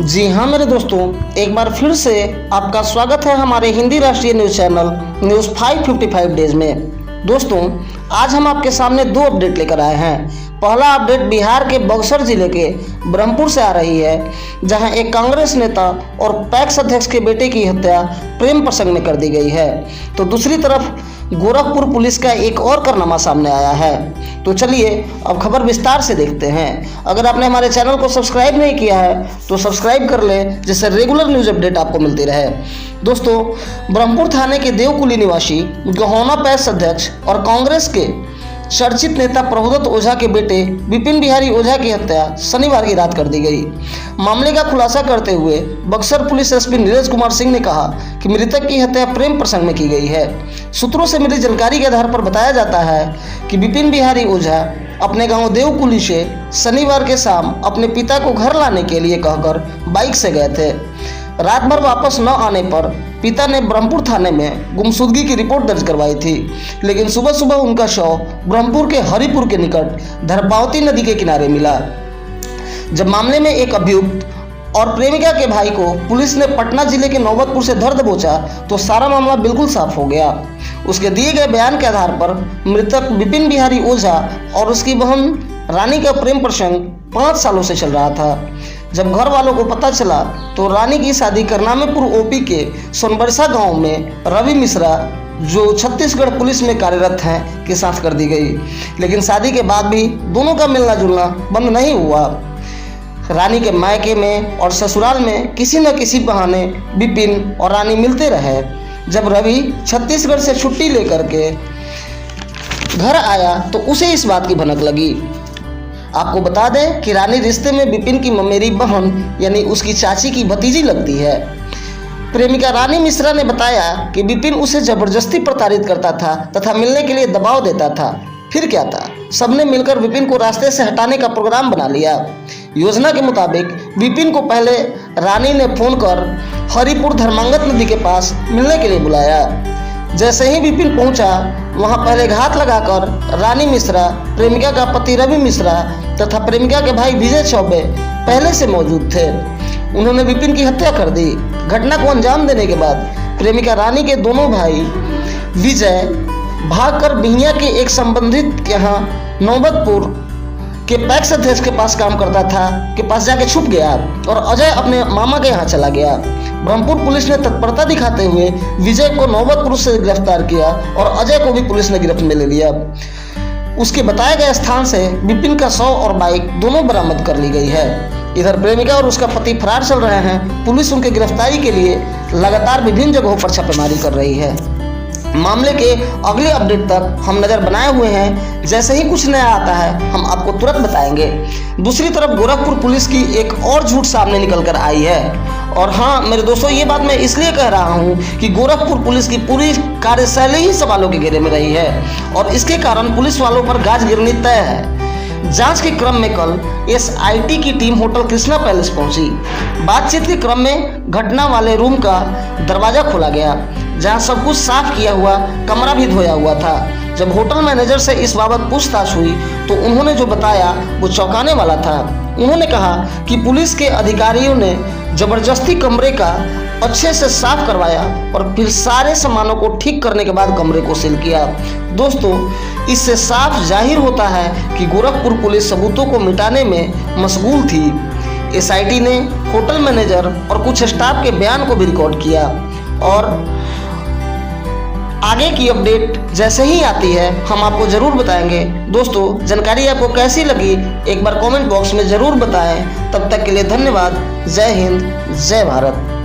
जी हाँ मेरे दोस्तों, एक बार फिर से आपका स्वागत है हमारे हिंदी राष्ट्रीय न्यूज़ चैनल न्यूज़ 555 डेज में। दोस्तों, आज हम आपके सामने दो अपडेट लेकर आए हैं। पहला अपडेट बिहार के बक्सर जिले के ब्रह्मपुर से आ रही है, जहां एक कांग्रेस नेता और पैक्स अध्यक्ष के बेटे की हत्या प्रेम प्रसंग में कर दी गई है। तो दूसरी तरफ गोरखपुर पुलिस का एक और कारनामा सामने आया है। तो चलिए अब खबर विस्तार से देखते हैं। अगर आपने हमारे चैनल को सब्सक्राइब नहीं किया है तो सब्सक्राइब कर लें, जिससे रेगुलर न्यूज़ अपडेट आपको मिलती रहे। दोस्तों, ब्रह्मपुर थाने के देवकुली निवासी गहौना पैक्स अध्यक्ष और कांग्रेस के चर्चित नेता प्रभुदत्त ओझा के बेटे विपिन बिहारी ओझा की हत्या शनिवार की रात कर दी गई। मामले का खुलासा करते हुए बक्सर पुलिस एसपी नीरज कुमार सिंह ने कहा कि मृतक की हत्या प्रेम प्रसंग में की गई है। सूत्रों से मिली जानकारी के आधार पर बताया जाता है कि विपिन बिहारी ओझा अपने गांव देवकुली से शनिवार के शाम अपने पिता को घर लाने के लिए कहकर बाइक से गए थे। रात भर वापस न आने पर पिता ने ब्रह्मपुर थाने में गुमशुदगी की रिपोर्ट दर्ज करवाई थी, लेकिन सुबह सुबह उनका शव ब्रह्मपुर के हरिपुर के निकट धर्मावती नदी के किनारे मिला। जब मामले में एक अभियुक्त और प्रेमिका के भाई को पुलिस ने पटना जिले के नौबतपुर से धर दबोचा तो सारा मामला बिल्कुल साफ हो गया। उसके दिए गए बयान के आधार पर मृतक विपिन बिहारी ओझा और उसकी बहन रानी का प्रेम प्रसंग 5 सालों से चल रहा था। जब घर वालों को पता चला तो रानी की शादी करनामेपुर ओपी के सोनबरसा गांव में रवि मिश्रा, जो छत्तीसगढ़ पुलिस में कार्यरत हैं, के साथ कर दी गई। लेकिन शादी के बाद भी दोनों का मिलना जुलना बंद नहीं हुआ। रानी के मायके में और ससुराल में किसी न किसी बहाने विपिन और रानी मिलते रहे। जब रवि छत्तीसगढ़ से छुट्टी लेकर के घर आया तो उसे इस बात की भनक लगी। आपको बता दें कि रानी रिश्ते में विपिन की ममेरी बहन यानी उसकी चाची की भतीजी लगती है। प्रेमिका रानी मिश्रा ने बताया कि विपिन उसे जबरदस्ती प्रताड़ित करता था तथा मिलने के लिए दबाव देता था। फिर क्या था, सबने मिलकर विपिन को रास्ते से हटाने का प्रोग्राम बना लिया। योजना के मुताबिक विपिन को पहले रानी ने फोन कर हरिपुर धर्मांगत नदी के पास मिलने के लिए बुलाया। जैसे ही विपिन पहुंचा, वहां पहले घात लगाकर रानी मिश्रा, प्रेमिका का पति रवि मिश्रा तथा प्रेमिका के भाई विजय चौबे पहले से मौजूद थे। उन्होंने विपिन की हत्या कर दी। घटना को अंजाम देने के बाद प्रेमिका रानी के दोनों भाई विजय भागकर बिहिया के एक संबंधित के यहाँ नौबतपुर के पैक्स अध्यक्ष के पास काम करता था के पास जाके छुप गया और अजय अपने मामा के यहाँ चला गया। ब्रह्मपुर पुलिस ने तत्परता दिखाते हुए विजय को नौबतपुर से गिरफ्तार किया और अजय को भी पुलिस ने गिरफ्त में ले लिया। उसके बताए गए स्थान से विपिन का शव और बाइक दोनों बरामद कर ली गई है। इधर प्रेमिका और उसका पति फरार चल रहे हैं। पुलिस उनकी गिरफ्तारी के लिए लगातार विभिन्न जगहों पर छापेमारी कर रही है। मामले के अगले अपडेट तक हम नज़र बनाए हुए हैं। जैसे ही कुछ नया आता है हम आपको तुरंत बताएंगे। दूसरी तरफ गोरखपुर पुलिस की एक और झूठ सामने निकल कर आई है। और हाँ मेरे दोस्तों, ये बात मैं इसलिए कह रहा हूँ कि गोरखपुर पुलिस की पूरी कार्यशैली ही सवालों के घेरे में रही है और इसके कारण पुलिस वालों पर गाज गिरनी तय है। जांच के क्रम में कल एसआईटी की टीम होटल कृष्णा पैलेस पहुंची। बातचीत के क्रम में घटना वाले रूम का दरवाजा खोला गया, जहां सब कुछ साफ किया हुआ कमरा भी धोया हुआ था। जब होटल मैनेजर से इस बाबत पूछताछ हुई तो उन्होंने जो बताया वो चौंकाने वाला था। उन्होंने कहा कि पुलिस के अधिकारियों ने जबरदस्ती कमरे का अच्छे से साफ करवाया और फिर सारे सामानों को ठीक करने के बाद कमरे को सील किया। दोस्तों, इससे साफ जाहिर होता है कि गोरखपुर पुलिस सबूतों को मिटाने में मशगूल थी। एसआईटी ने होटल मैनेजर और कुछ स्टाफ के बयान को भी रिकॉर्ड किया और आगे की अपडेट जैसे ही आती है हम आपको ज़रूर बताएंगे। दोस्तों, जानकारी आपको कैसी लगी एक बार कमेंट बॉक्स में ज़रूर बताएं। तब तक के लिए धन्यवाद। जय हिंद, जय भारत।